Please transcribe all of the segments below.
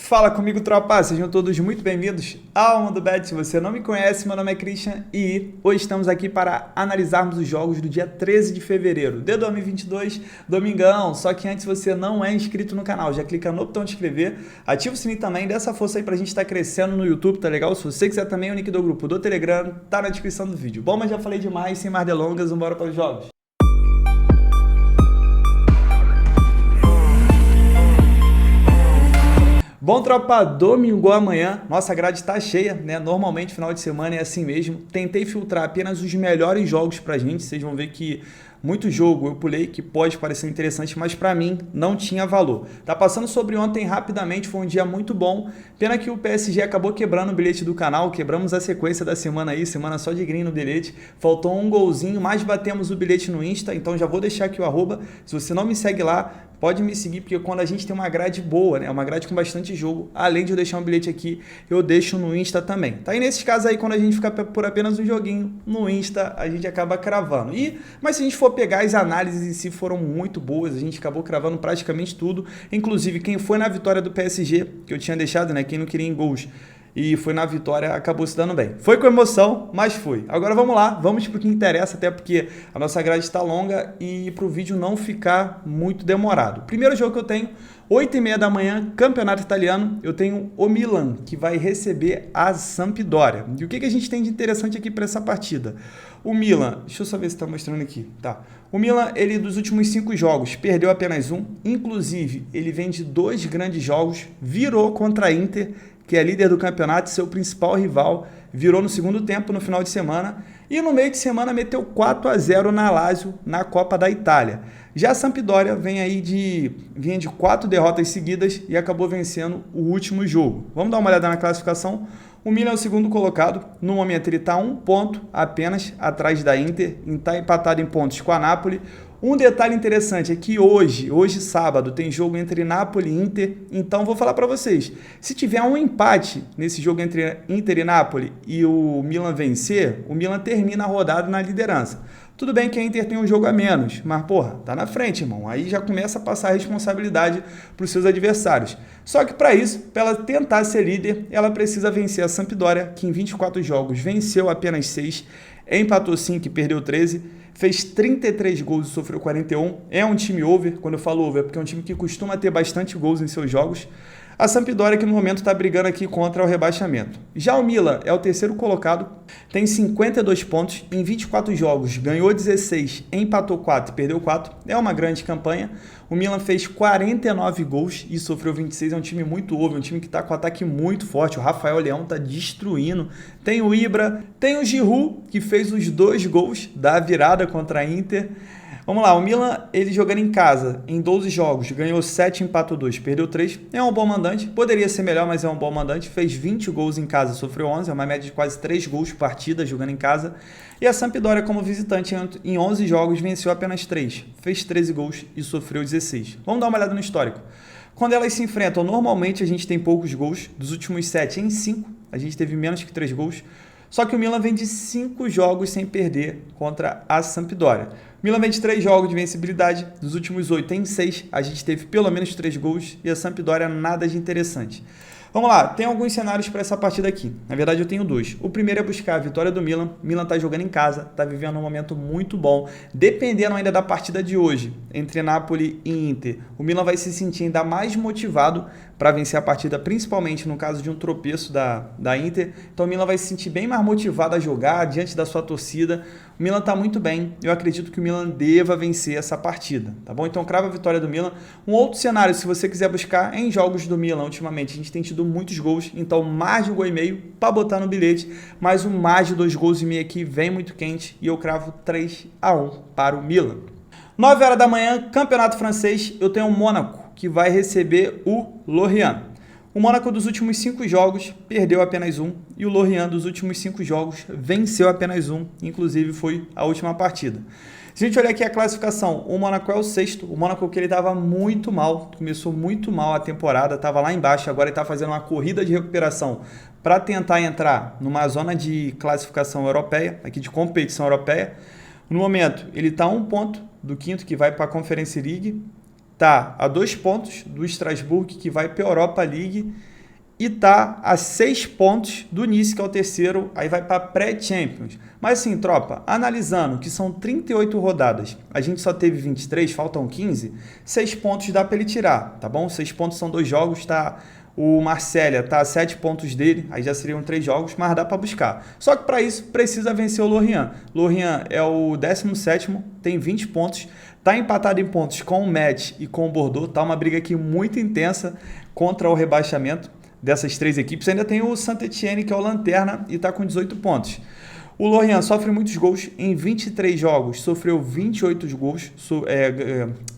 Fala comigo, tropa! Sejam todos muito bem-vindos ao Mundo Bet. Se você não me conhece, meu nome é Christian e hoje estamos aqui para analisarmos os jogos do dia 13 de fevereiro de 2022, domingão. Só que antes, se você não é inscrito no canal, já clica no botão de inscrever, ativa o sininho também, dá essa força aí pra gente estar crescendo no YouTube, tá legal? Se você quiser também, o link do grupo do Telegram tá na descrição do vídeo. Bom, mas já falei demais, sem mais delongas, vamos embora para os jogos. Bom, tropa, domingo amanhã, nossa grade está cheia, né? Normalmente, final de semana é assim mesmo. Tentei filtrar apenas os melhores jogos pra gente, vocês vão ver que muito jogo eu pulei que pode parecer interessante, mas para mim não tinha valor. Tá passando sobre ontem rapidamente, foi um dia muito bom. Pena que o PSG acabou quebrando o bilhete do canal, quebramos a sequência da semana aí, semana só de green no bilhete. Faltou um golzinho, mas batemos o bilhete no Insta, então já vou deixar aqui o arroba. Se você não me segue lá, pode me seguir, porque quando a gente tem uma grade boa, né, uma grade com bastante jogo, além de eu deixar um bilhete aqui, eu deixo no Insta também. Tá? E nesses casos aí, quando a gente fica por apenas um joguinho no Insta, a gente acaba cravando. Mas se a gente for pegar as análises em si, foram muito boas, a gente acabou cravando praticamente tudo, inclusive quem foi na vitória do PSG, que eu tinha deixado, né, quem não queria em gols, e foi na vitória, acabou se dando bem. Foi com emoção, mas foi. Agora vamos lá, vamos para o que interessa, até porque a nossa grade está longa e para o vídeo não ficar muito demorado. Primeiro jogo que eu tenho, 8h30 da manhã, Campeonato Italiano, eu tenho o Milan, que vai receber a Sampdoria. E o que a gente tem de interessante aqui para essa partida? O Milan, deixa eu só ver se está mostrando aqui, tá? O Milan, ele dos últimos 5 jogos, perdeu apenas um, inclusive ele vem de 2 grandes jogos, virou contra a Inter, que é líder do campeonato, seu principal rival, virou no segundo tempo, no final de semana, e no meio de semana meteu 4-0 na Lazio, na Copa da Itália. Já a Sampdoria vinha de 4 derrotas seguidas e acabou vencendo o último jogo. Vamos dar uma olhada na classificação. O Milan é o segundo colocado, no momento ele está a 1 ponto apenas atrás da Inter, está empatado em pontos com a Napoli. Um detalhe interessante é que hoje sábado, tem jogo entre Napoli e Inter, então vou falar para vocês, se tiver um empate nesse jogo entre Inter e Napoli e o Milan vencer, o Milan termina a rodada na liderança. Tudo bem que a Inter tem um jogo a menos, mas porra, tá na frente, irmão, aí já começa a passar a responsabilidade para os seus adversários. Só que para isso, para ela tentar ser líder, ela precisa vencer a Sampdoria, que em 24 jogos venceu apenas 6, empatou 5 e perdeu 13, fez 33 gols e sofreu 41. É um time over, quando eu falo over, é porque é um time que costuma ter bastante gols em seus jogos. A Sampdoria, que no momento está brigando aqui contra o rebaixamento. Já o Milan é o terceiro colocado, tem 52 pontos, em 24 jogos ganhou 16, empatou 4 e perdeu 4. É uma grande campanha. O Milan fez 49 gols e sofreu 26, é um time muito over, um time que está com ataque muito forte. O Rafael Leão está destruindo. Tem o Ibra, tem o Giroud, que fez os 2 gols da virada contra a Inter. Vamos lá, o Milan, ele jogando em casa, em 12 jogos, ganhou 7, empatou 2, perdeu 3. É um bom mandante, poderia ser melhor, mas é um bom mandante. Fez 20 gols em casa, sofreu 11, é uma média de quase 3 gols por partida jogando em casa. E a Sampdoria, como visitante, em 11 jogos, venceu apenas 3. Fez 13 gols e sofreu 16. Vamos dar uma olhada no histórico. Quando elas se enfrentam, normalmente a gente tem poucos gols. Dos últimos 7 em 5, a gente teve menos que 3 gols. Só que o Milan vem de 5 jogos sem perder contra a Sampdoria. O Milan vem de 3 jogos de vencibilidade, dos últimos 8 em 6, a gente teve pelo menos 3 gols e a Sampdoria nada de interessante. Vamos lá, tem alguns cenários para essa partida aqui. Na verdade, eu tenho 2. O primeiro é buscar a vitória do Milan. O Milan está jogando em casa, está vivendo um momento muito bom. Dependendo ainda da partida de hoje, entre Napoli e Inter, o Milan vai se sentir ainda mais motivado para vencer a partida, principalmente no caso de um tropeço da Inter. Então o Milan vai se sentir bem mais motivado a jogar diante da sua torcida. O Milan está muito bem, eu acredito que o Milan deva vencer essa partida, tá bom? Então crava a vitória do Milan. Um outro cenário, se você quiser buscar em jogos do Milan, ultimamente a gente tem tido muitos gols, então mais de 1,5 gol para botar no bilhete, mas o mais de 2,5 gols aqui vem muito quente e eu cravo 3-1 para o Milan. 9 horas da manhã, Campeonato Francês, eu tenho o Mônaco, que vai receber o Lorient. O Mônaco dos últimos 5 jogos perdeu apenas 1 e o Lorient dos últimos 5 jogos venceu apenas 1, inclusive foi a última partida. Se a gente olhar aqui a classificação, o Mônaco é o 6º, o Mônaco que ele estava muito mal, começou muito mal a temporada, estava lá embaixo, agora ele está fazendo uma corrida de recuperação para tentar entrar numa zona de classificação europeia, aqui de competição europeia. No momento, ele está a 1 ponto do 5º que vai para a Conference League, está a 2 pontos do Strasbourg, que vai para a Europa League, e tá a 6 pontos do Nice, que é o terceiro, aí vai para pré-Champions. Mas assim, tropa, analisando que são 38 rodadas, a gente só teve 23, faltam 15, 6 pontos dá para ele tirar, tá bom? 6 pontos são 2 jogos, tá? O Marselha tá a 7 pontos dele, aí já seriam 3 jogos, mas dá para buscar. Só que para isso precisa vencer o Lorient. Lorient é o 17º, tem 20 pontos, tá empatado em pontos com o Metz e com o Bordeaux, tá uma briga aqui muito intensa contra o rebaixamento dessas 3 equipes. Ainda tem o Saint-Étienne, que é o lanterna, e está com 18 pontos. O Lorient sofre muitos gols, em 23 jogos sofreu 28 gols,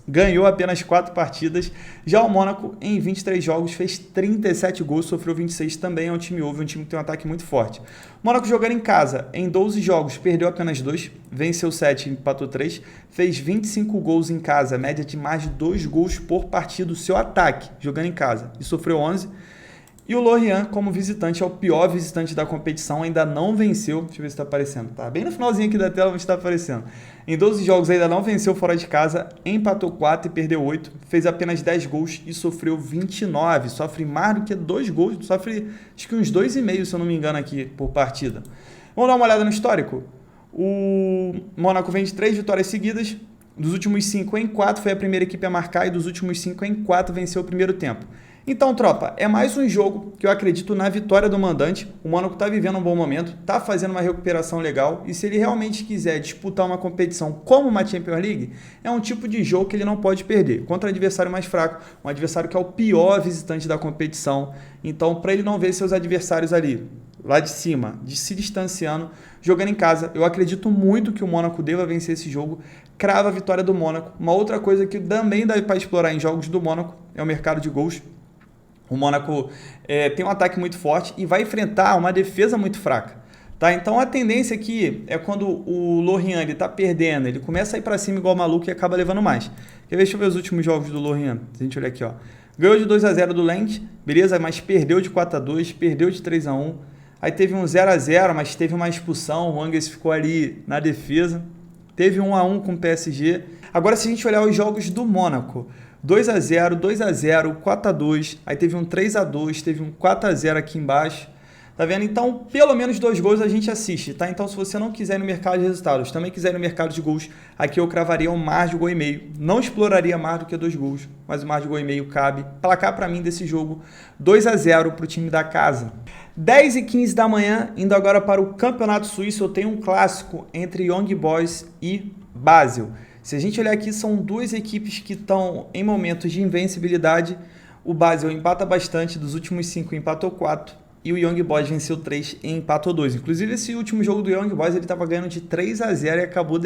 ganhou apenas 4 partidas. Já o Mônaco, em 23 jogos, fez 37 gols, sofreu 26 também. É um time um time que tem um ataque muito forte. O Mônaco jogando em casa, em 12 jogos, perdeu apenas 2, venceu 7, empatou 3, fez 25 gols em casa, média de mais de 2 gols por partida, o seu ataque, jogando em casa, e sofreu 11. E o Lorient, como visitante, é o pior visitante da competição, ainda não venceu. Deixa eu ver se está aparecendo. Tá bem no finalzinho aqui da tela, mas está aparecendo. Em 12 jogos ainda não venceu fora de casa, empatou 4 e perdeu 8, fez apenas 10 gols e sofreu 29. Sofre mais do que 2 gols, sofre acho que uns 2,5, se eu não me engano, aqui por partida. Vamos dar uma olhada no histórico? O Mônaco vem de 3 vitórias seguidas. Dos últimos 5 em 4 foi a primeira equipe a marcar e dos últimos 5 em 4 venceu o primeiro tempo. Então, tropa, é mais um jogo que eu acredito na vitória do mandante. O Mônaco está vivendo um bom momento, está fazendo uma recuperação legal e se ele realmente quiser disputar uma competição como uma Champions League, é um tipo de jogo que ele não pode perder. Contra um adversário mais fraco, um adversário que é o pior visitante da competição. Então, para ele não ver seus adversários ali, lá de cima, se distanciando, jogando em casa, eu acredito muito que o Mônaco deva vencer esse jogo. Crava a vitória do Mônaco. Uma outra coisa que também dá para explorar em jogos do Mônaco é o mercado de gols. O Mônaco tem um ataque muito forte e vai enfrentar uma defesa muito fraca. Tá? Então a tendência aqui é quando o Lorient está perdendo, ele começa a ir para cima igual maluco e acaba levando mais. Deixa eu ver os últimos jogos do Lorient. Se a gente olhar aqui, ó. Ganhou de 2-0 do Lens, beleza, mas perdeu de 4-2, perdeu de 3-1. Aí teve um 0-0, mas teve uma expulsão, o Angers ficou ali na defesa. Teve 1-1 com o PSG. Agora se a gente olhar os jogos do Mônaco, 2-0, 2-0, 4-2, aí teve um 3-2, teve um 4-0 aqui embaixo, tá vendo? Então, pelo menos 2 gols a gente assiste, tá? Então, se você não quiser ir no mercado de resultados, também quiser ir no mercado de gols, aqui eu cravaria um mais de 1,5 gol. Não exploraria mais do que 2 gols, mas o mais de 1,5 gol cabe. Placar para mim desse jogo, 2-0 para o time da casa. 10h15 da manhã, indo agora para o Campeonato Suíço, eu tenho um clássico entre Young Boys e Basel. Se a gente olhar aqui, são 2 equipes que estão em momentos de invencibilidade. O Basel empata bastante, dos últimos 5 empatou 4 e o Young Boys venceu 3 e empatou 2. Inclusive esse último jogo do Young Boys ele estava ganhando de 3-0 e acabou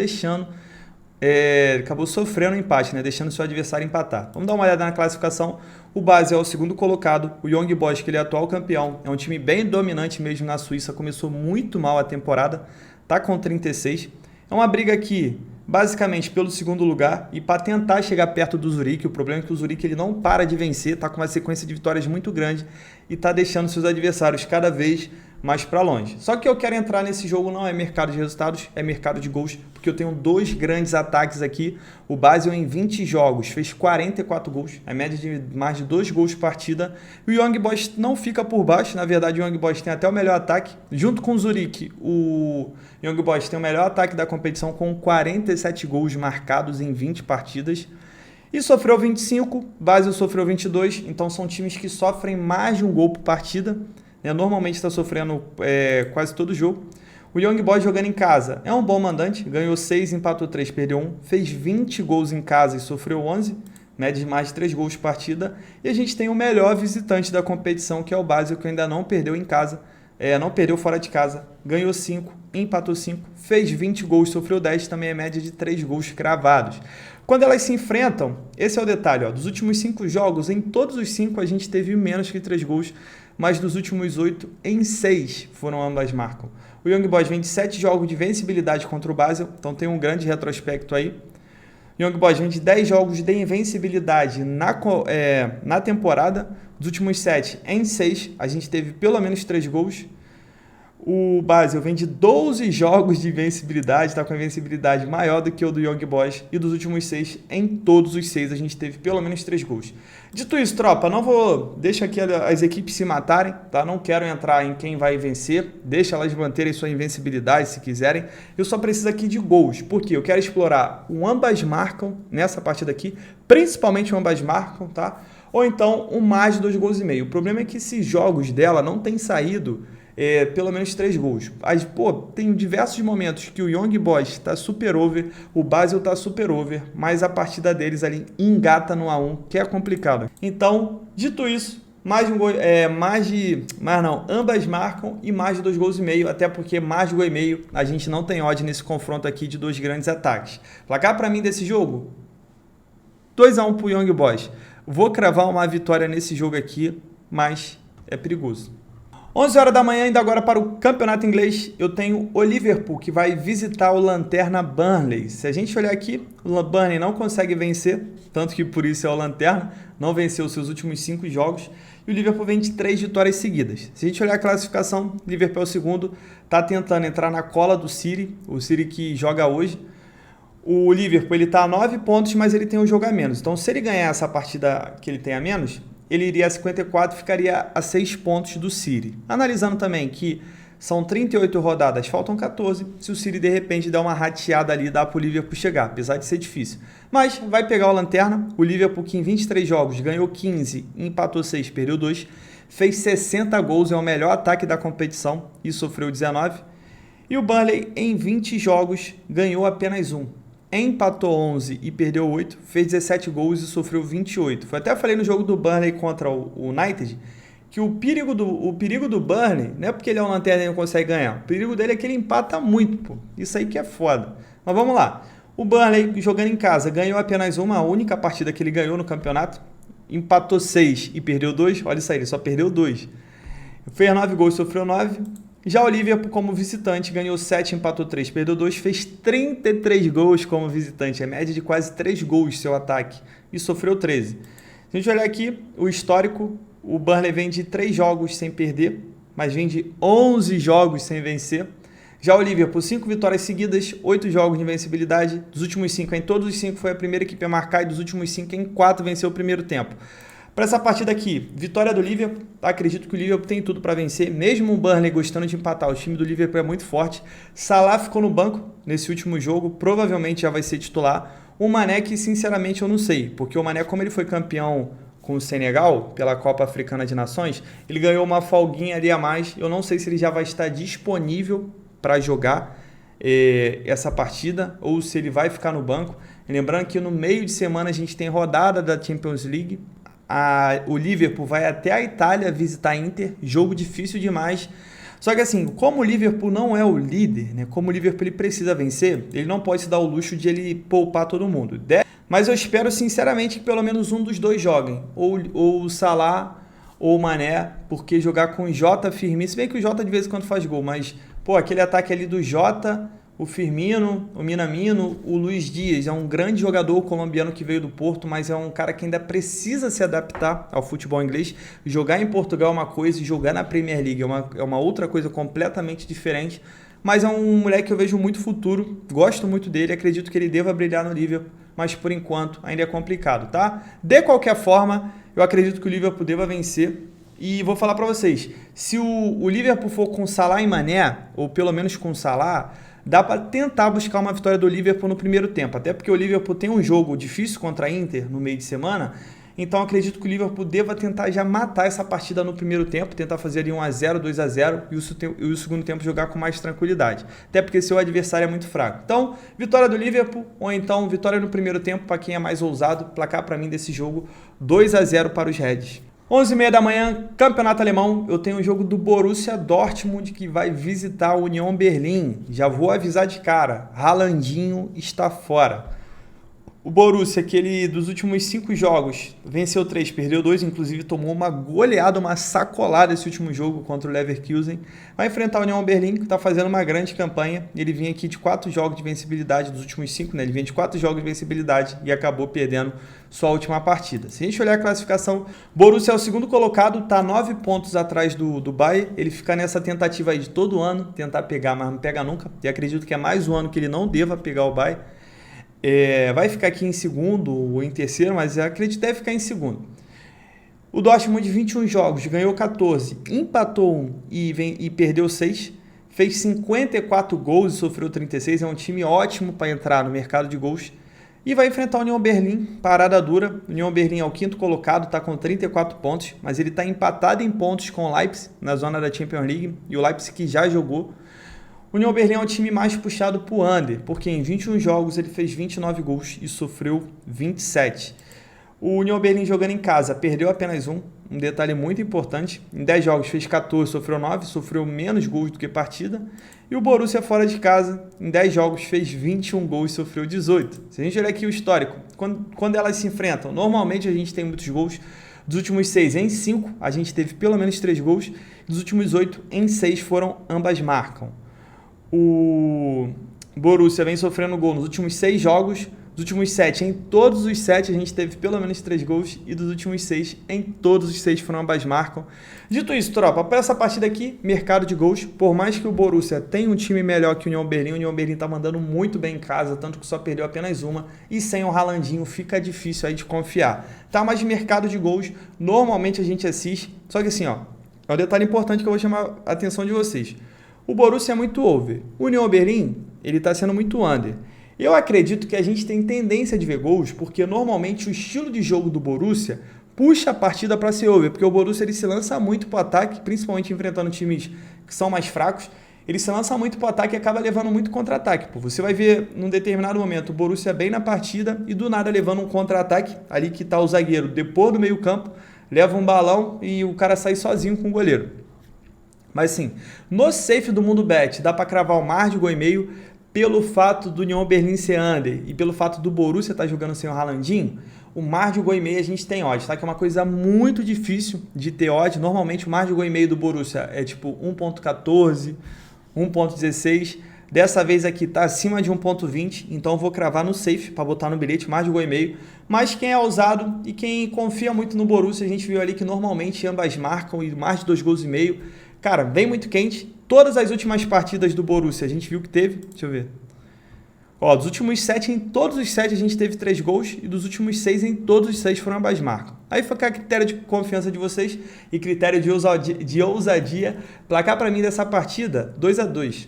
acabou sofrendo um empate, né? Deixando seu adversário empatar. Vamos dar uma olhada na classificação. O Basel é o segundo colocado, o Young Boys, que ele é atual campeão, é um time bem dominante mesmo na Suíça, começou muito mal a temporada, tá com 36. É uma briga aqui basicamente pelo segundo lugar e para tentar chegar perto do Zurique. O problema é que o Zurique ele não para de vencer, está com uma sequência de vitórias muito grande e está deixando seus adversários cada vez mais para longe. Só que eu quero entrar nesse jogo não é mercado de resultados, é mercado de gols, porque eu tenho 2 grandes ataques aqui. O Basel em 20 jogos fez 44 gols, a média de mais de 2 gols por partida. E o Young Boys não fica por baixo, na verdade o Young Boys tem até o melhor ataque. Junto com o Zurique, o Young Boys tem o melhor ataque da competição com 47 gols marcados em 20 partidas. E sofreu 25, Basel sofreu 22, então são times que sofrem mais de um gol por partida. Normalmente está sofrendo quase todo jogo. O Young Boys jogando em casa é um bom mandante, ganhou 6, empatou 3, perdeu 1, fez 20 gols em casa e sofreu 11, média de mais de 3 gols por partida. E a gente tem o melhor visitante da competição, que é o Basel, que ainda não perdeu em casa, não perdeu fora de casa, ganhou 5, empatou 5, fez 20 gols, sofreu 10, também é média de 3 gols cravados. Quando elas se enfrentam, esse é o detalhe, ó, dos últimos 5 jogos, em todos os 5 a gente teve menos que 3 gols, mas dos últimos 8, em 6 foram ambas marcam. O Young Boys vem de 7 jogos de vencibilidade contra o Basel, então tem um grande retrospecto aí. O Young Boys vem de 10 jogos de invencibilidade na temporada, dos últimos 7, em 6 a gente teve pelo menos 3 gols. O Basel vem de 12 jogos de invencibilidade, está com a invencibilidade maior do que o do Young Boys. E dos últimos 6, em todos os 6, a gente teve pelo menos 3 gols. Dito isso, tropa, não vou... Deixa aqui as equipes se matarem, tá? Não quero entrar em quem vai vencer. Deixa elas manterem sua invencibilidade se quiserem. Eu só preciso aqui de gols, porque eu quero explorar o ambas marcam nessa partida aqui, principalmente o ambas marcam, tá? Ou então o mais de 2,5 gols. O problema é que esses jogos dela não têm saído... pelo menos 3 gols. Mas, tem diversos momentos que o Young Boys está super over, o Basel está super over, mas a partida deles ali engata no A1, que é complicado. Então, dito isso, mais de um gol, ambas marcam e mais de 2,5 gols, até porque mais de 1,5 gol a gente não tem odd nesse confronto aqui de 2 grandes ataques. Placar para mim desse jogo, 2-1 para o Young Boys. Vou cravar uma vitória nesse jogo aqui, mas é perigoso. 11 horas da manhã, ainda agora para o campeonato inglês, eu tenho o Liverpool, que vai visitar o Lanterna Burnley. Se a gente olhar aqui, o Burnley não consegue vencer, tanto que por isso é o Lanterna, não venceu os seus últimos 5 jogos, e o Liverpool vem de 3 vitórias seguidas. Se a gente olhar a classificação, o Liverpool é o segundo, está tentando entrar na cola do City, o City que joga hoje. O Liverpool está a 9 pontos, mas ele tem um jogo a menos. Então, se ele ganhar essa partida que ele tem a menos, ele iria a 54 e ficaria a 6 pontos do City. Analisando também que são 38 rodadas, faltam 14. Se o City de repente der uma rateada ali, dá para o Liverpool chegar, apesar de ser difícil. Mas vai pegar o Lanterna, o Liverpool que em 23 jogos ganhou 15, empatou 6, perdeu 2, fez 60 gols, é o melhor ataque da competição e sofreu 19. E o Burnley em 20 jogos ganhou apenas 1. Empatou 11 e perdeu 8, fez 17 gols e sofreu 28. Foi até falei no jogo do Burnley contra o United que o perigo do Burnley não é porque ele é um lanterna e não consegue ganhar. O perigo dele é que ele empata muito, pô. Isso aí que é foda. Mas vamos lá. O Burnley, jogando em casa, ganhou apenas uma, a única partida que ele ganhou no campeonato. Empatou 6 e perdeu 2. Olha isso aí, ele só perdeu 2. Fez 9 gols e sofreu 9. Já o Liverpool, como visitante, ganhou 7, empatou 3, perdeu 2, fez 33 gols como visitante. É média de quase 3 gols seu ataque e sofreu 13. Se a gente olhar aqui, o histórico, o Burnley vem de 3 jogos sem perder, mas vem de 11 jogos sem vencer. Já o Liverpool, 5 vitórias seguidas, 8 jogos de invencibilidade. Dos últimos 5, em todos os 5 foi a primeira equipe a marcar e dos últimos 5, em 4 venceu o primeiro tempo. Para essa partida aqui, vitória do Liverpool, acredito que o Liverpool tem tudo para vencer, mesmo o Burnley gostando de empatar, o time do Liverpool é muito forte. Salah ficou no banco nesse último jogo, provavelmente já vai ser titular. O Mané que sinceramente eu não sei, porque o Mané, como ele foi campeão com o Senegal pela Copa Africana de Nações, ele ganhou uma folguinha ali a mais, eu não sei se ele já vai estar disponível para jogar essa partida ou se ele vai ficar no banco. Lembrando que no meio de semana a gente tem rodada da Champions League. O Liverpool vai até a Itália visitar a Inter, jogo difícil demais. Só que assim, como o Liverpool não é o líder, né? Como o Liverpool ele precisa vencer, ele não pode se dar o luxo de ele poupar todo mundo. Mas eu espero sinceramente que pelo menos um dos dois joguem, ou o Salah ou o Mané, porque jogar com o Jota, Firmino, se bem que o Jota de vez em quando faz gol, mas aquele ataque ali do Jota, o Firmino, o Minamino, o Luiz Dias, é um grande jogador colombiano que veio do Porto, mas é um cara que ainda precisa se adaptar ao futebol inglês. Jogar em Portugal é uma coisa e jogar na Premier League é uma outra coisa completamente diferente, mas é um moleque que eu vejo muito futuro, gosto muito dele, acredito que ele deva brilhar no Liverpool, mas por enquanto ainda é complicado, tá? De qualquer forma, eu acredito que o Liverpool deva vencer. E vou falar para vocês, se o Liverpool for com Salah e Mané, ou pelo menos com Salah, dá para tentar buscar uma vitória do Liverpool no primeiro tempo, até porque o Liverpool tem um jogo difícil contra a Inter no meio de semana, então acredito que o Liverpool deva tentar já matar essa partida no primeiro tempo, tentar fazer ali 1-0, 2-0 e o segundo tempo jogar com mais tranquilidade, até porque seu adversário é muito fraco. Então, vitória do Liverpool, ou então vitória no primeiro tempo para quem é mais ousado, placar para mim desse jogo 2-0 para os Reds. 11h30 da manhã, Campeonato Alemão, eu tenho o jogo do Borussia Dortmund que vai visitar a Union Berlim. Já vou avisar de cara, Haalandinho está fora. O Borussia, que ele dos últimos 5 jogos, venceu 3, perdeu 2, inclusive tomou uma goleada, uma sacolada esse último jogo contra o Leverkusen. Vai enfrentar a União Berlim, que está fazendo uma grande campanha. Ele vinha aqui de 4 jogos de vencibilidade dos últimos 5, né? Ele vinha de 4 jogos de vencibilidade e acabou perdendo sua última partida. Se a gente olhar a classificação, Borussia é o segundo colocado, está 9 pontos atrás do Bayern. Ele fica nessa tentativa aí de todo ano tentar pegar, mas não pega nunca. E acredito que é mais um ano que ele não deva pegar o Bayern. Vai ficar aqui em segundo ou em terceiro, mas eu acredito que deve ficar em segundo. O Dortmund, de 21 jogos, ganhou 14, empatou 1 e perdeu 6, fez 54 gols e sofreu 36, é um time ótimo para entrar no mercado de gols. E vai enfrentar a União Berlim, parada dura. O União Berlim é o quinto colocado, está com 34 pontos, mas ele está empatado em pontos com o Leipzig, na zona da Champions League, e o Leipzig que já jogou. O União Berlim é o time mais puxado para o under, porque em 21 jogos ele fez 29 gols e sofreu 27. O União Berlim jogando em casa perdeu apenas um detalhe muito importante. Em 10 jogos fez 14, sofreu 9, sofreu menos gols do que partida. E o Borussia fora de casa, em 10 jogos fez 21 gols e sofreu 18. Se a gente olhar aqui o histórico, quando elas se enfrentam, normalmente a gente tem muitos gols. Dos últimos 6 em 5, a gente teve pelo menos 3 gols. Dos últimos 8 em 6 ambas marcam. O Borussia vem sofrendo gol nos últimos 6 jogos, dos últimos 7, em todos os 7 a gente teve pelo menos 3 gols, e dos últimos 6, em todos os 6 ambas marcam. Dito isso, tropa, para essa partida aqui, mercado de gols, por mais que o Borussia tenha um time melhor que o União Berlim está mandando muito bem em casa, tanto que só perdeu apenas uma, e sem o Haalandinho fica difícil aí de confiar. Tá, mas mercado de gols, normalmente a gente assiste, só que assim, ó, é um detalhe importante que eu vou chamar a atenção de vocês. O Borussia é muito over. O União Berlim, ele está sendo muito under. Eu acredito que a gente tem tendência de ver gols, porque normalmente o estilo de jogo do Borussia puxa a partida para ser over, porque o Borussia ele se lança muito para o ataque, principalmente enfrentando times que são mais fracos. Ele se lança muito para o ataque e acaba levando muito contra-ataque. Você vai ver, num determinado momento, o Borussia bem na partida e do nada levando um contra-ataque, ali que está o zagueiro depois do meio campo, leva um balão e o cara sai sozinho com o goleiro. Mas sim, no safe do Mundo Bet dá para cravar o mar de gol e meio pelo fato do União Berlim ser under e pelo fato do Borussia estar jogando sem o Haalandinho. O mar de gol e meio a gente tem odds, tá? Que é uma coisa muito difícil de ter odds. Normalmente o mar de gol e meio do Borussia é tipo 1.14, 1.16. Dessa vez aqui tá acima de 1.20, então eu vou cravar no safe para botar no bilhete mais de gol e meio. Mas quem é ousado e quem confia muito no Borussia, a gente viu ali que normalmente ambas marcam e mais de 2 gols e meio. Cara, vem muito quente. Todas as últimas partidas do Borussia a gente viu que teve. Deixa eu ver. Ó, dos últimos 7, em todos os 7 a gente teve 3 gols. E dos últimos 6, em todos os 6 foram ambas marcas. Aí fica a critério de confiança de vocês e critério de ousadia. Placar para mim dessa partida, 2-2.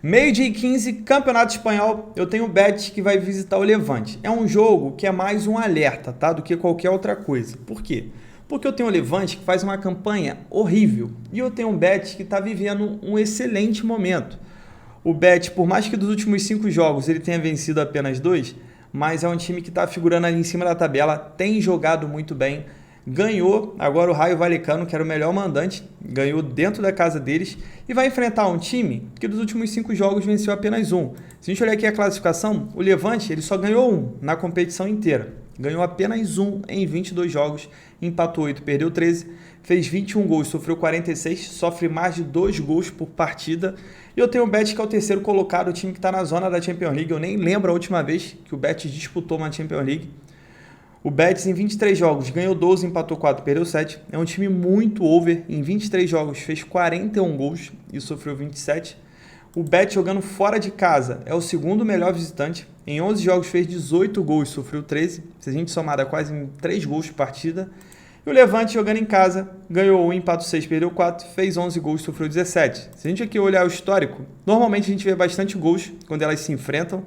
Meio-dia e 15, Campeonato Espanhol. Eu tenho o Bet que vai visitar o Levante. É um jogo que é mais um alerta, tá? Do que qualquer outra coisa. Por quê? Porque eu tenho o Levante que faz uma campanha horrível e eu tenho um Bet que está vivendo um excelente momento. O Bet, por mais que dos últimos 5 jogos ele tenha vencido apenas 2, mas é um time que está figurando ali em cima da tabela, tem jogado muito bem, ganhou agora o Rayo Vallecano, que era o melhor mandante, ganhou dentro da casa deles e vai enfrentar um time que dos últimos 5 jogos venceu apenas 1. Se a gente olhar aqui a classificação, o Levante ele só ganhou 1 na competição inteira. Ganhou apenas 1 em 22 jogos, empatou 8, perdeu 13, fez 21 gols, sofreu 46, sofre mais de 2 gols por partida. E eu tenho o Bet que é o terceiro colocado, o time que está na zona da Champions League. Eu nem lembro a última vez que o Bet disputou uma Champions League. O Betis em 23 jogos ganhou 12, empatou 4, perdeu 7. É um time muito over, em 23 jogos fez 41 gols e sofreu 27. O Bet jogando fora de casa é o segundo melhor visitante. Em 11 jogos fez 18 gols, sofreu 13. Se a gente somar, dá quase 3 gols por partida. E o Levante jogando em casa, ganhou 1, empatou 6, perdeu 4, fez 11 gols, sofreu 17. Se a gente aqui olhar o histórico, normalmente a gente vê bastante gols quando elas se enfrentam.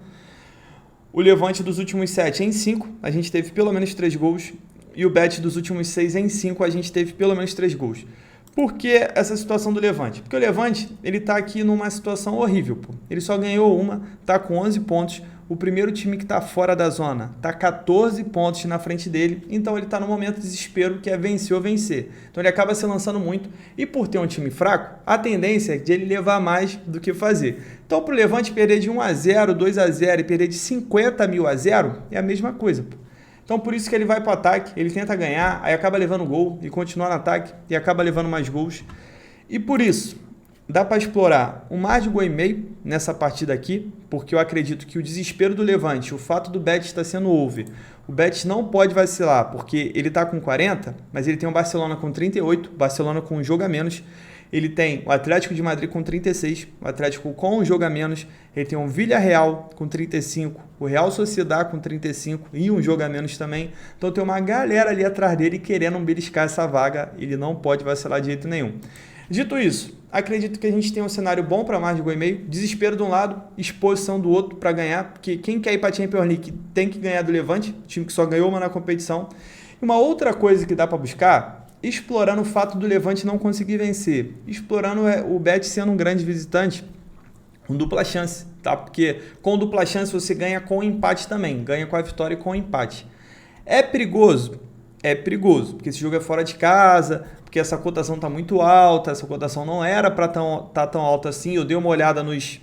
O Levante dos últimos 7 em 5, a gente teve pelo menos 3 gols. E o Bet dos últimos 6 em 5, a gente teve pelo menos 3 gols. Por que essa situação do Levante? Porque o Levante ele está aqui numa situação horrível. Pô. Ele só ganhou uma, está com 11 pontos. o primeiro time que está fora da zona está 14 pontos na frente dele, então ele está no momento de desespero que é vencer ou vencer. Então ele acaba se lançando muito e por ter um time fraco, a tendência é de ele levar mais do que fazer. Então para o Levante perder de 1-0, 2-0 e perder de 50.000-0 é a mesma coisa, pô. Então por isso que ele vai para o ataque, ele tenta ganhar, aí acaba levando gol e continua no ataque e acaba levando mais gols. E por isso, dá para explorar um mais de gol e meio nessa partida aqui, porque eu acredito que o desespero do Levante, o fato do Betis estar sendo over, o Betis não pode vacilar, porque ele está com 40, mas ele tem o Barcelona com 38, Barcelona com um jogo a menos, ele tem o Atlético de Madrid com 36, o Atlético com um jogo a menos, ele tem o Villarreal com 35, o Real Sociedad com 35 e um jogo a menos também. Então tem uma galera ali atrás dele querendo beliscar essa vaga, ele não pode vacilar de jeito nenhum. Dito isso, acredito que a gente tem um cenário bom para mais de gol e meio, desespero de um lado, exposição do outro para ganhar, porque quem quer ir para a Champions League tem que ganhar do Levante, time que só ganhou uma na competição. E uma outra coisa que dá para buscar, explorando o fato do Levante não conseguir vencer, explorando o Betis sendo um grande visitante, com dupla chance, tá? Porque com dupla chance você ganha com empate também, ganha com a vitória e com o empate. É perigoso? É perigoso, porque esse jogo é fora de casa, porque essa cotação está muito alta, essa cotação não era para estar tão alta assim. Eu dei uma olhada nos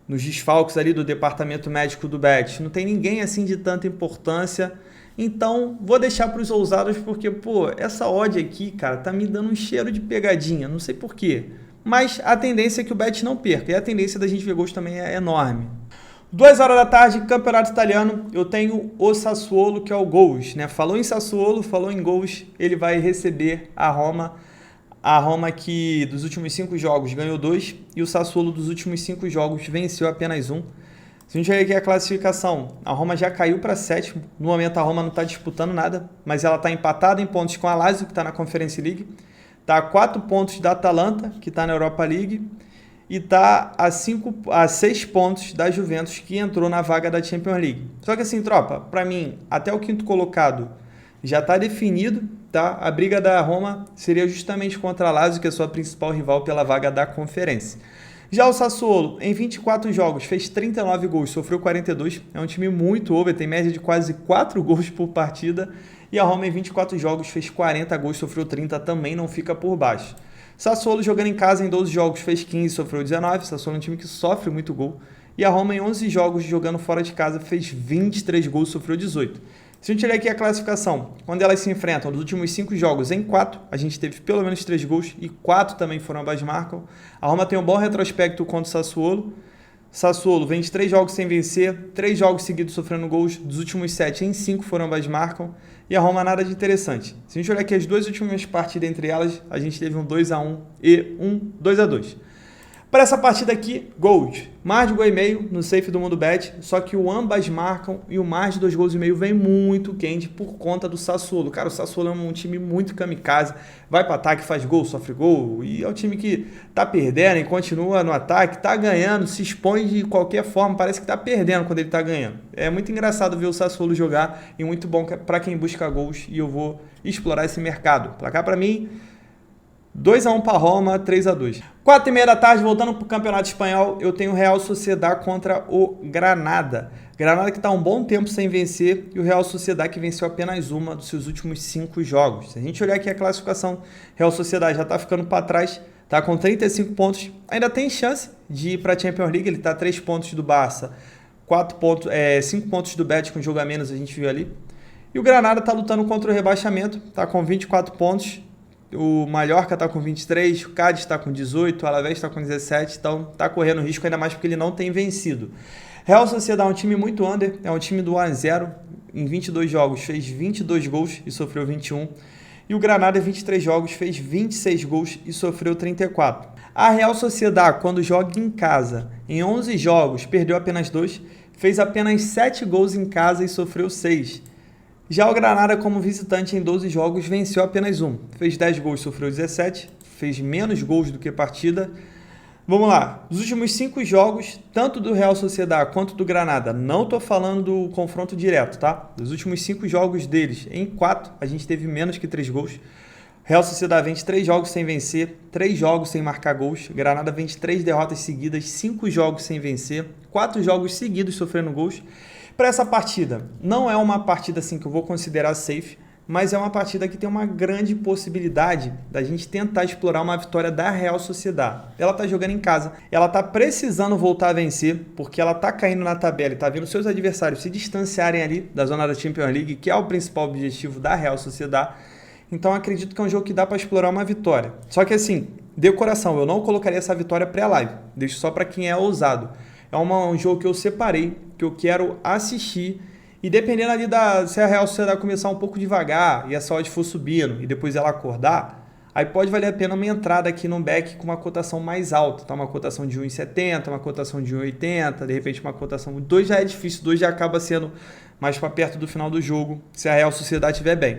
desfalques ali do departamento médico do Betis, não tem ninguém assim de tanta importância, então vou deixar para os ousados, porque, pô, essa odd aqui, cara, tá me dando um cheiro de pegadinha, não sei porquê, mas a tendência é que o Betis não perca, e a tendência da gente ver gols também é enorme. 2 horas da tarde, Campeonato Italiano, eu tenho o Sassuolo, que é o gols, né? Falou em Sassuolo, falou em gols, ele vai receber a Roma que dos últimos 5 jogos ganhou 2 e o Sassuolo dos últimos 5 jogos venceu apenas 1. Se a gente olhar aqui a classificação, a Roma já caiu para 7º, no momento a Roma não está disputando nada, mas ela está empatada em pontos com a Lazio, que está na Conference League, está a 4 pontos da Atalanta, que está na Europa League, e está a 6 pontos da Juventus, que entrou na vaga da Champions League. Só que assim, tropa, para mim, até o 5º colocado já está definido, tá? A briga da Roma seria justamente contra a Lazio, que é a sua principal rival pela vaga da Conferência. Já o Sassuolo, em 24 jogos, fez 39 gols, sofreu 42, é um time muito over, tem média de quase 4 gols por partida, e a Roma em 24 jogos fez 40 gols, sofreu 30, também não fica por baixo. Sassuolo jogando em casa em 12 jogos fez 15, sofreu 19. Sassuolo é um time que sofre muito gol. E a Roma em 11 jogos jogando fora de casa fez 23 gols, sofreu 18. Se a gente olhar aqui a classificação, quando elas se enfrentam nos últimos 5 jogos em 4, a gente teve pelo menos 3 gols e 4 também foram ambas marcam. A Roma tem um bom retrospecto contra o Sassuolo. Sassuolo vem de 3 jogos sem vencer, 3 jogos seguidos sofrendo gols, dos últimos 7 em 5 foram ambas marcam. E a Roma nada de interessante. Se a gente olhar aqui as 2 últimas partidas entre elas, a gente teve um 2-1 e um 2-2. Para essa partida aqui, gols. Mais de gol e meio no safe do Mundo Bet, só que o ambas marcam e o mais de 2 gols e meio vem muito quente por conta do Sassuolo. Cara, o Sassuolo é um time muito kamikaze, vai para ataque, faz gol, sofre gol, e é um time que tá perdendo e continua no ataque, tá ganhando, se expõe de qualquer forma, parece que tá perdendo quando ele tá ganhando. É muito engraçado ver o Sassuolo jogar e muito bom para quem busca gols, e eu vou explorar esse mercado. Placar para mim, 2-1 para Roma, 3-2. 4h30 da tarde, voltando para o Campeonato Espanhol, eu tenho o Real Sociedad contra o Granada. Granada que está um bom tempo sem vencer e o Real Sociedad que venceu apenas uma dos seus últimos 5 jogos. Se a gente olhar aqui a classificação, Real Sociedad já está ficando para trás, está com 35 pontos, ainda tem chance de ir para a Champions League, ele está a 3 pontos do Barça, 5 pontos do Betis com jogo a menos, a gente viu ali. E o Granada está lutando contra o rebaixamento, está com 24 pontos, o Mallorca está com 23, o Cádiz está com 18, o Alavés está com 17, então está correndo risco ainda mais porque ele não tem vencido. Real Sociedad é um time muito under, é um time do 1-0, em 22 jogos fez 22 gols e sofreu 21, e o Granada em 23 jogos fez 26 gols e sofreu 34. A Real Sociedad, quando joga em casa, em 11 jogos perdeu apenas 2, fez apenas 7 gols em casa e sofreu 6. Já o Granada, como visitante em 12 jogos, venceu apenas 1. Fez 10 gols, sofreu 17. Fez menos gols do que partida. Vamos lá. Dos últimos 5 jogos, tanto do Real Sociedad quanto do Granada, não estou falando do confronto direto, tá? Dos últimos 5 jogos deles, em 4, a gente teve menos que 3 gols. Real Sociedad vem de 3 jogos sem vencer, 3 jogos sem marcar gols. Granada vem de 3 derrotas seguidas, 5 jogos sem vencer, 4 jogos seguidos sofrendo gols. Para essa partida, não é uma partida assim que eu vou considerar safe, mas é uma partida que tem uma grande possibilidade da gente tentar explorar uma vitória da Real Sociedad. Ela está jogando em casa, ela está precisando voltar a vencer, porque ela está caindo na tabela e está vendo seus adversários se distanciarem ali da zona da Champions League, que é o principal objetivo da Real Sociedad. Então acredito que é um jogo que dá para explorar uma vitória. Só que assim, de coração, eu não colocaria essa vitória pré-live, deixo só para quem é ousado. É um jogo que eu separei, que eu quero assistir. E dependendo ali se a Real Sociedad começar um pouco devagar e essa odd for subindo e depois ela acordar, aí pode valer a pena uma entrada aqui no back com uma cotação mais alta, tá? Uma cotação de 1,70, uma cotação de 1,80, de repente uma cotação... 2 já é difícil, 2 já acaba sendo mais para perto do final do jogo, se a Real Sociedad estiver bem.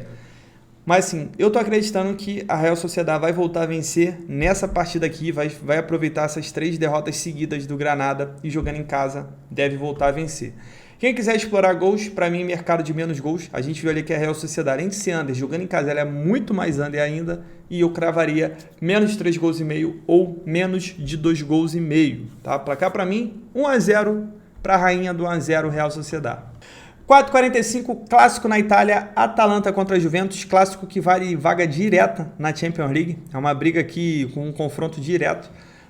Mas sim, eu tô acreditando que a Real Sociedad vai voltar a vencer nessa partida aqui, vai aproveitar essas 3 derrotas seguidas do Granada e jogando em casa deve voltar a vencer. Quem quiser explorar gols, para mim, mercado de menos gols, a gente viu ali que a Real Sociedad, além de ser under, jogando em casa, ela é muito mais under ainda, e eu cravaria menos de 3 gols e meio ou menos de 2 gols e meio, tá? Placar para mim, 1-0 para a rainha do 1-0 Real Sociedad. 4,45, clássico na Itália, Atalanta contra a Juventus, clássico que vale vaga direta na Champions League, é uma briga aqui com um confronto direto,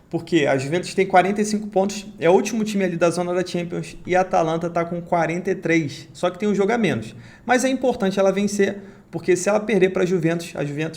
porque a Juventus tem 45 pontos, é o último time ali da zona da Champions e a Atalanta está com 43, só que tem um jogo a menos. Mas é importante ela vencer, porque se ela perder para a Juventus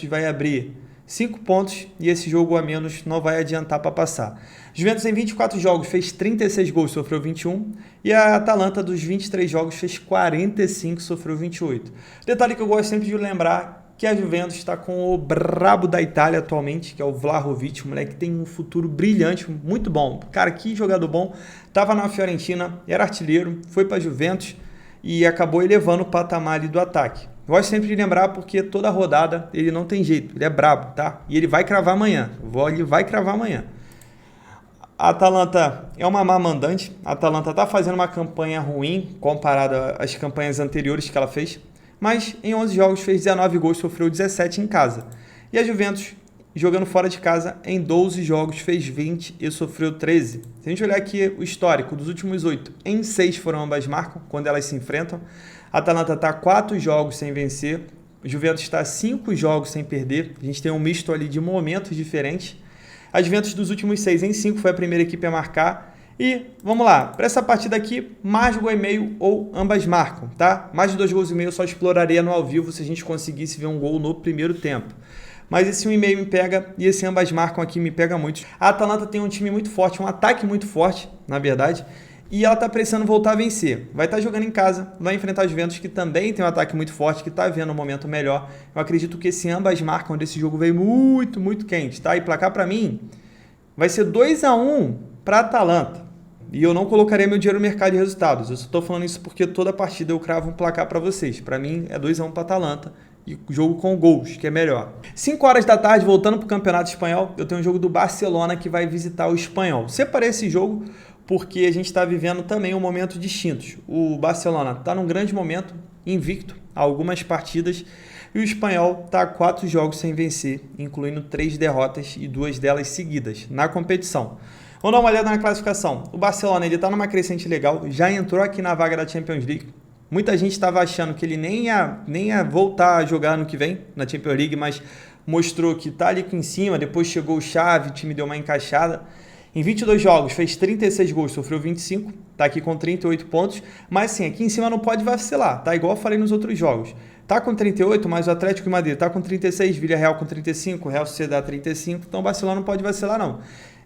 vai abrir 5 pontos e esse jogo a menos não vai adiantar para passar. Juventus em 24 jogos fez 36 gols, sofreu 21, e a Atalanta dos 23 jogos fez 45, sofreu 28. Detalhe que eu gosto sempre de lembrar, que a Juventus está com o brabo da Itália atualmente, que é o Vlahovic, o moleque tem um futuro brilhante, muito bom. Cara, que jogador bom. Estava na Fiorentina, era artilheiro, foi para a Juventus e acabou elevando o patamar ali do ataque. Eu gosto sempre de lembrar porque toda rodada ele não tem jeito, ele é brabo, tá? E ele vai cravar amanhã, ele vai cravar amanhã. A Atalanta é uma má mandante, a Atalanta está fazendo uma campanha ruim comparada às campanhas anteriores que ela fez, mas em 11 jogos fez 19 gols, sofreu 17 em casa. E a Juventus, jogando fora de casa, em 12 jogos fez 20 e sofreu 13. Se a gente olhar aqui o histórico dos últimos 8, em 6 foram ambas marcam, quando elas se enfrentam. A Atalanta está 4 jogos sem vencer, a Juventus está 5 jogos sem perder. A gente tem um misto ali de momentos diferentes. A Juventus dos últimos 6 em 5 foi a primeira equipe a marcar. E, vamos lá, para essa partida aqui, mais de gol e meio ou ambas marcam, tá? Mais de 2 gols e meio eu só exploraria no ao vivo se a gente conseguisse ver um gol no primeiro tempo. Mas esse 1,5 me pega e esse ambas marcam aqui me pega muito. A Atalanta tem um time muito forte, um ataque muito forte, na verdade, e ela está precisando voltar a vencer. Vai estar jogando em casa, vai enfrentar a Juventus, que também tem um ataque muito forte, que está vendo um momento melhor. Eu acredito que esse ambas marcam desse jogo veio muito, muito quente, tá? E placar para mim vai ser 2-1 para a Atalanta. E eu não colocaria meu dinheiro no mercado de resultados. Eu só estou falando isso porque toda partida eu cravo um placar para vocês. Para mim é 2-1 para a Atalanta e jogo com gols, que é melhor. 5 horas da tarde, voltando para o Campeonato Espanhol, eu tenho um jogo do Barcelona que vai visitar o Espanhol. Separei esse jogo porque a gente está vivendo também um momento distinto. O Barcelona está num grande momento, invicto, há algumas partidas, e o Espanhol está a 4 jogos sem vencer, incluindo 3 derrotas e 2 delas seguidas na competição. Vamos dar uma olhada na classificação. O Barcelona está numa crescente legal, já entrou aqui na vaga da Champions League. Muita gente estava achando que ele nem ia voltar a jogar no que vem na Champions League, mas mostrou que está ali aqui em cima, depois chegou o Xavi, o time deu uma encaixada. Em 22 jogos, fez 36 gols, sofreu 25, está aqui com 38 pontos, mas sim, aqui em cima não pode vacilar, tá? Igual eu falei nos outros jogos. Tá com 38, mas o Atlético de Madrid tá com 36, Villarreal com 35, Real Sociedad 35, então o Barcelona não pode vacilar não.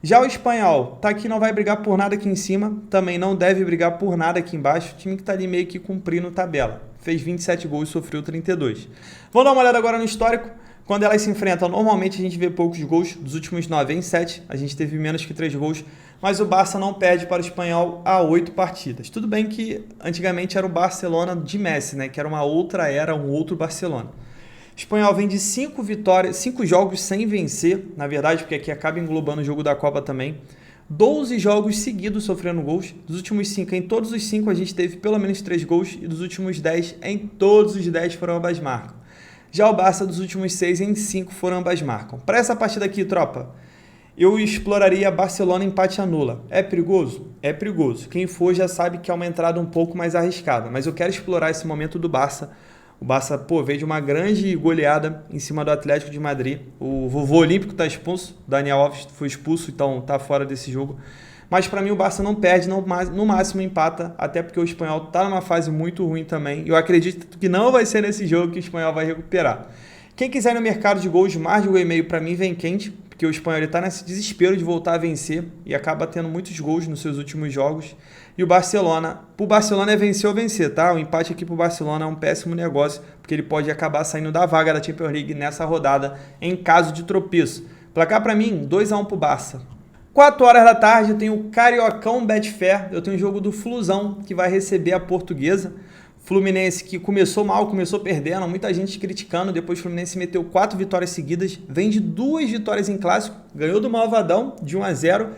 Já o Espanhol tá aqui, não vai brigar por nada aqui em cima, também não deve brigar por nada aqui embaixo, o time que tá ali meio que cumprindo tabela. Fez 27 gols e sofreu 32. Vamos dar uma olhada agora no histórico. Quando elas se enfrentam, normalmente a gente vê poucos gols, dos últimos 9 em 7, a gente teve menos que 3 gols, mas o Barça não perde para o Espanhol há 8 partidas. Tudo bem que antigamente era o Barcelona de Messi, né? Que era uma outra era, um outro Barcelona. O Espanhol vem de 5 vitórias, 5 jogos sem vencer, na verdade, porque aqui acaba englobando o jogo da Copa também. 12 jogos seguidos sofrendo gols. Dos últimos 5, em todos os 5 a gente teve pelo menos 3 gols, e dos últimos 10, em todos os 10 foram ambas marcas. Já o Barça dos últimos 6 em 5 foram ambas marcam. Para essa partida aqui, tropa, eu exploraria Barcelona empate anula. É perigoso? É perigoso. Quem for já sabe que é uma entrada um pouco mais arriscada, mas eu quero explorar esse momento do Barça. O Barça, veio de uma grande goleada em cima do Atlético de Madrid. O vovô olímpico está expulso, Daniel Alves foi expulso, então está fora desse jogo. Mas para mim o Barça não perde, no máximo empata, até porque o Espanhol está numa fase muito ruim também. Eu acredito que não vai ser nesse jogo que o Espanhol vai recuperar. Quem quiser ir no mercado de gols, mais de 1,5 para mim vem quente, porque o Espanhol está nesse desespero de voltar a vencer e acaba tendo muitos gols nos seus últimos jogos. E o Barcelona, pro Barcelona é vencer ou vencer, tá? O empate aqui pro Barcelona é um péssimo negócio, porque ele pode acabar saindo da vaga da Champions League nessa rodada em caso de tropeço. Placar para mim, 2-1 pro Barça. 4 horas da tarde eu tenho o Cariocão Betfair, eu tenho o jogo do Flusão, que vai receber a Portuguesa. Fluminense que começou mal, começou perdendo, muita gente criticando, depois o Fluminense meteu 4 vitórias seguidas, vem de 2 vitórias em clássico, ganhou do Malvadão de 1-0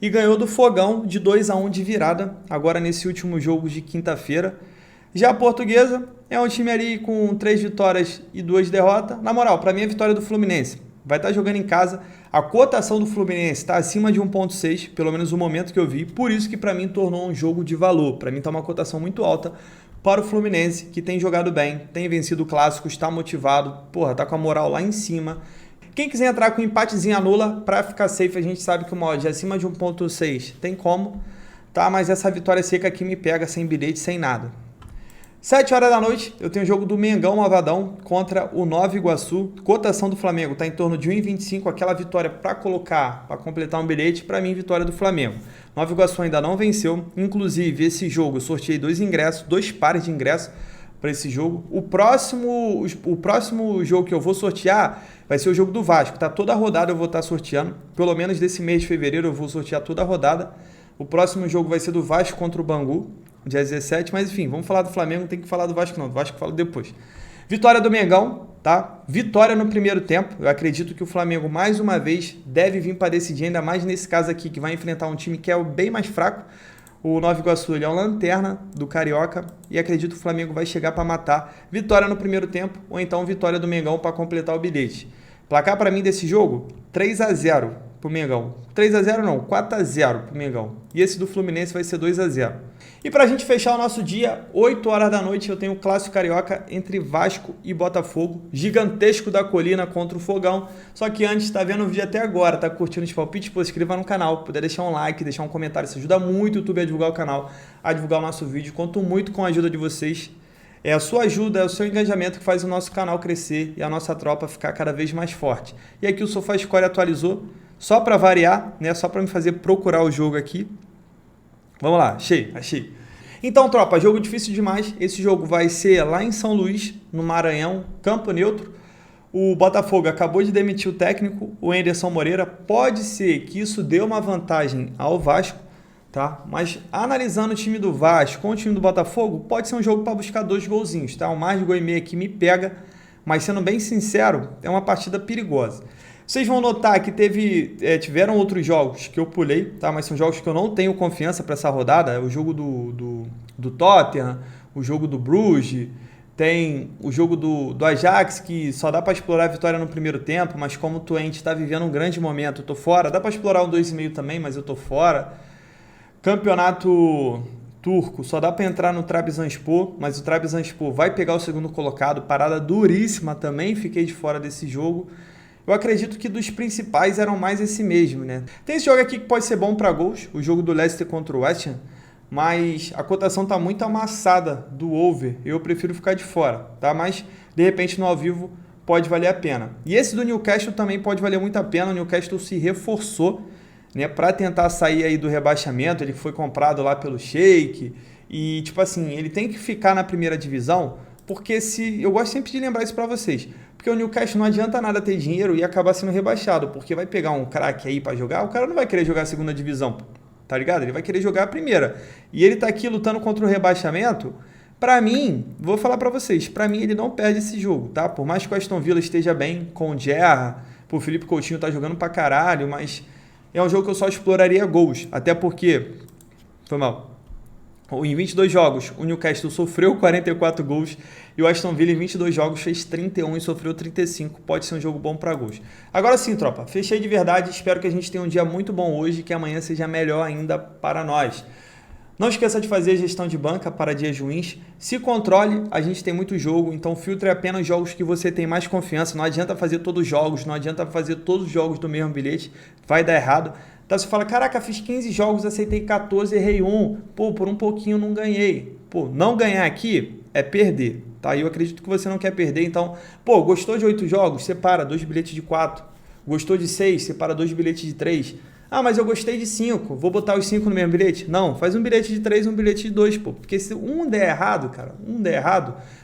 e ganhou do Fogão de 2-1 de virada, agora nesse último jogo de quinta-feira. Já a Portuguesa é um time ali com 3 vitórias e 2 derrotas. Na moral, para mim é a vitória do Fluminense. Vai estar jogando em casa. A cotação do Fluminense está acima de 1,6, pelo menos no momento que eu vi. Por isso que para mim tornou um jogo de valor. Para mim está uma cotação muito alta para o Fluminense, que tem jogado bem, tem vencido o clássico, está motivado, tá com a moral lá em cima. Quem quiser entrar com um empatezinho anula, para ficar safe, a gente sabe que o mod é acima de 1,6 tem como, tá? Mas essa vitória seca aqui me pega sem bilhete, sem nada. 7 horas da noite, eu tenho o jogo do Mengão Malvadão contra o Nova Iguaçu. Cotação do Flamengo está em torno de 1,25, aquela vitória para completar um bilhete, para mim, vitória do Flamengo. Nova Iguaçu ainda não venceu, inclusive esse jogo eu sorteei 2 pares de ingressos para esse jogo. O próximo jogo que eu vou sortear vai ser o jogo do Vasco, tá? Toda a rodada eu vou estar sorteando, pelo menos desse mês de fevereiro eu vou sortear toda a rodada. O próximo jogo vai ser do Vasco contra o Bangu, dia 17, mas enfim, vamos falar do Flamengo, não tem que falar do Vasco não, do Vasco eu falo depois. Vitória do Mengão, tá? Vitória no primeiro tempo, eu acredito que o Flamengo mais uma vez deve vir para decidir, ainda mais nesse caso aqui, que vai enfrentar um time que é bem mais fraco. O Nova Iguaçu, ele é o lanterna do Carioca e acredito que o Flamengo vai chegar para matar. Vitória no primeiro tempo ou então vitória do Mengão para completar o bilhete. Placar para mim desse jogo, 3-0 pro Mengão. 3-0 não, 4-0 pro Mengão. E esse do Fluminense vai ser 2-0. E pra gente fechar o nosso dia, 8 horas da noite, eu tenho o Clássico Carioca entre Vasco e Botafogo. Gigantesco da Colina contra o Fogão. Só que antes, tá vendo o vídeo até agora, tá curtindo os palpites? Se inscreva no canal, puder deixar um like, deixar um comentário. Isso ajuda muito o YouTube a divulgar o canal, a divulgar o nosso vídeo. Conto muito com a ajuda de vocês. É a sua ajuda, é o seu engajamento que faz o nosso canal crescer e a nossa tropa ficar cada vez mais forte. E aqui o SofaScore atualizou, só para variar, né? Só para me fazer procurar o jogo aqui. Vamos lá, achei. Então, tropa, jogo difícil demais. Esse jogo vai ser lá em São Luís, no Maranhão, campo neutro. O Botafogo acabou de demitir o técnico, o Anderson Moreira. Pode ser que isso dê uma vantagem ao Vasco, tá? Mas analisando o time do Vasco com o time do Botafogo, pode ser um jogo para buscar 2 golzinhos, tá? O mais de gol e meio aqui me pega, mas sendo bem sincero, é uma partida perigosa. Vocês vão notar que tiveram outros jogos que eu pulei, tá? Mas são jogos que eu não tenho confiança para essa rodada. É o jogo do Tottenham, o jogo do Bruges, tem o jogo do Ajax, que só dá para explorar a vitória no primeiro tempo, mas como o Twente está vivendo um grande momento, eu tô fora. Dá para explorar um 2,5 também, mas eu tô fora. Campeonato turco, só dá para entrar no Trabzonspor, mas o Trabzonspor vai pegar o segundo colocado, parada duríssima também, fiquei de fora desse jogo. Eu acredito que dos principais eram mais esse mesmo, né? Tem esse jogo aqui que pode ser bom para gols, o jogo do Leicester contra o West Ham, mas a cotação tá muito amassada do over, eu prefiro ficar de fora, tá? Mas, de repente, no ao vivo pode valer a pena. E esse do Newcastle também pode valer muito a pena, o Newcastle se reforçou, né, para tentar sair aí do rebaixamento, ele foi comprado lá pelo Sheik, e, tipo assim, ele tem que ficar na primeira divisão, porque eu gosto sempre de lembrar isso para vocês, porque o Newcastle não adianta nada ter dinheiro e acabar sendo rebaixado, porque vai pegar um craque aí para jogar, o cara não vai querer jogar a segunda divisão, tá ligado? Ele vai querer jogar a primeira. E ele tá aqui lutando contra o rebaixamento. Para mim, vou falar para vocês, para mim ele não perde esse jogo, tá? Por mais que o Aston Villa esteja bem com o Gerrard, o Felipe Coutinho tá jogando pra caralho, mas é um jogo que eu só exploraria gols, até porque, foi mal, em 22 jogos, o Newcastle sofreu 44 gols E o Aston Villa em 22 jogos fez 31 e sofreu 35. Pode ser um jogo bom para gols. Agora sim, tropa, fechei de verdade. Espero que a gente tenha um dia muito bom hoje e que amanhã seja melhor ainda para nós. Não esqueça de fazer a gestão de banca para dias ruins. Se controle, a gente tem muito jogo, então filtre apenas jogos que você tem mais confiança. Não adianta fazer todos os jogos, não adianta fazer todos os jogos do mesmo bilhete, vai dar errado. Então você fala, caraca, fiz 15 jogos, aceitei 14, errei um. Pô, por um pouquinho não ganhei. Pô, não ganhar aqui é perder, tá? Eu acredito que você não quer perder, então, pô, gostou de 8 jogos? Separa 2 bilhetes de 4. Gostou de 6? Separa 2 bilhetes de 3. Ah, mas eu gostei de 5, vou botar os 5 no mesmo bilhete? Não, faz um bilhete de 3 e um bilhete de 2, pô. Porque se um der errado, cara,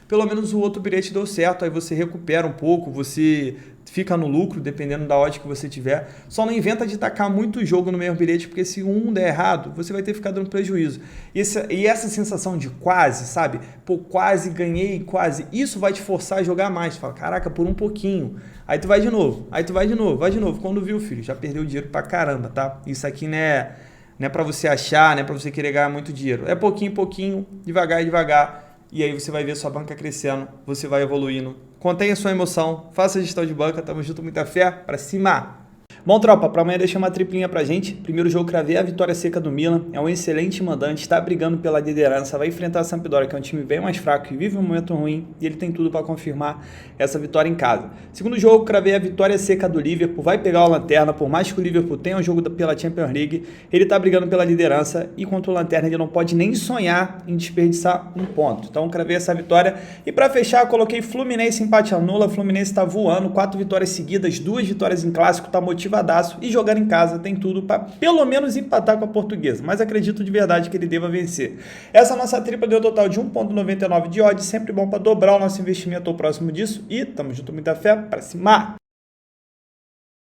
pelo menos o outro bilhete deu certo, aí você recupera um pouco, você fica no lucro, dependendo da odd que você tiver. Só não inventa de tacar muito jogo no mesmo bilhete, porque se um der errado, você vai ter ficado no prejuízo. E essa sensação de quase, sabe? Pô, quase ganhei, quase. Isso vai te forçar a jogar mais. Tu fala, caraca, por um pouquinho. Aí tu vai de novo, vai de novo. Quando viu, filho, já perdeu dinheiro pra caramba, tá? Isso aqui não é pra você achar, não é pra você querer ganhar muito dinheiro. É pouquinho em pouquinho, devagar. E aí você vai ver sua banca crescendo, você vai evoluindo. Contenha sua emoção, faça a gestão de banca, tamo junto, muita fé, pra cima! Bom, tropa, para amanhã deixa uma triplinha pra gente. Primeiro jogo, cravei a vitória seca do Milan. É um excelente mandante, está brigando pela liderança, vai enfrentar a Sampdoria, que é um time bem mais fraco e vive um momento ruim, e ele tem tudo para confirmar essa vitória em casa. Segundo jogo, cravei a vitória seca do Liverpool, vai pegar o Lanterna, por mais que o Liverpool tenha um jogo pela Champions League, ele está brigando pela liderança e contra o Lanterna ele não pode nem sonhar em desperdiçar um ponto. Então, cravei essa vitória. E para fechar, coloquei Fluminense empate anula. Fluminense está voando, 4 vitórias seguidas, 2 vitórias em clássico, está motivadaço e jogar em casa tem tudo para pelo menos empatar com a Portuguesa, mas acredito de verdade que ele deva vencer. Essa nossa tripla deu total de 1,99 de odd, sempre bom para dobrar o nosso investimento ao próximo disso e tamo junto, muita fé, para cima!